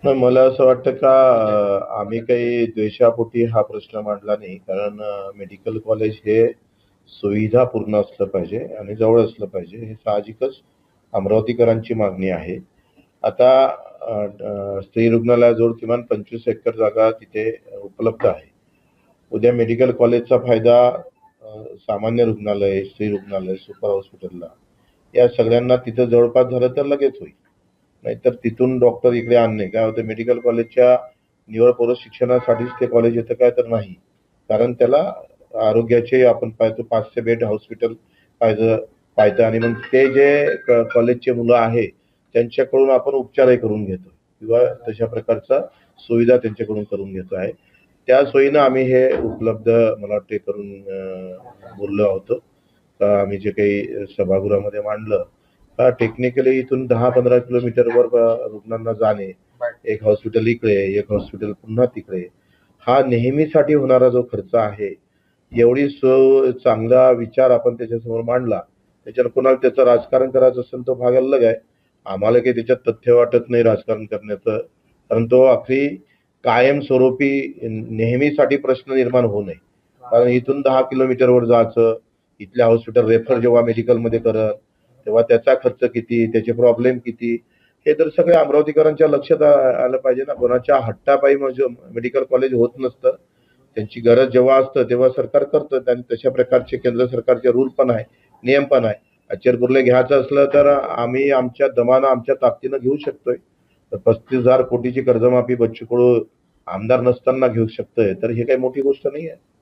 नाही, मला असं वाटतं का आम्ही काही द्वेषापोटी हा प्रश्न मांडला नाही. कारण मेडिकल कॉलेज हे सुविधापूर्ण असलं पाहिजे आणि जवळ असलं पाहिजे. हे साहजिकच अमरावतीकरांची मागणी आहे. आता स्त्री रुग्णालयाजवळ किमान 25 एकर जागा तिथे उपलब्ध आहे. उद्या मेडिकल कॉलेजचा फायदा सामान्य रुग्णालय, स्त्री रुग्णालय, सुपर हॉस्पिटलला या सगळ्यांना तिथं जवळपास झालं तर लगेच होईल. नाहीतर तिथून डॉक्टर इकडे आणणे काय होतं, मेडिकल कॉलेजच्या निवड पूर्व शिक्षणासाठीच ते कॉलेज येतं काय तर नाही. कारण त्याला आरोग्याचे आपण पाहतो 500 बेड हॉस्पिटल पाहिजे पाहतं आणि मग ते जे कॉलेजचे मुलं आहे त्यांच्याकडून आपण उपचारही करून घेतो किंवा तशा प्रकारचा सुविधा त्यांच्याकडून करून घेतो आहे. त्या सोयीनं आम्ही हे उपलब्ध मला वाटते करून बोललो होतो. आम्ही जे काही सभागृहामध्ये मांडलं, टेक्निकली इथून 10-15 किलोमीटरवर रुग्णांना जाणे, एक हॉस्पिटल इकडे, एक हॉस्पिटल पुन्हा तिकडे, हा नेहमीसाठी होणारा जो खर्च आहे, एवढी चांगला विचार आपण त्याच्यासमोर मांडला. त्याच्यावर कोणाला त्याचं राजकारण करायचं असेल तो भाग अलग आहे. आम्हाला काही त्याच्यात तथ्य वाटत नाही राजकारण करण्याचं. कारण तो अगदी कायमस्वरूपी नेहमीसाठी प्रश्न निर्माण होऊ नये. कारण इथून 10 किलोमीटरवर जायचं, इथल्या हॉस्पिटल रेफर जेव्हा मेडिकलमध्ये करत, तेव्हा त्याचा खर्च किती, त्याचे प्रॉब्लेम किती, हे तर सगळे अमरावतीकरांच्या लक्षात आलं पाहिजे ना. कोणाच्या हट्टापायी म्हणजे मेडिकल कॉलेज होत नसतं. त्यांची गरज जेव्हा असतं तेव्हा सरकार करतं आणि तशा प्रकारचे केंद्र सरकारचे रूल पण आहे, नियम पण आहे. अचेरकुर्ले घ्यायचं असलं तर आम्ही आमच्या दमानं, आमच्या ताकदीनं घेऊ शकतोय. तर 35,000 कोटीची कर्जमाफी बच्चू कडू आमदार नसताना घेऊ शकतोय, तर हे काही मोठी गोष्ट नाही आहे.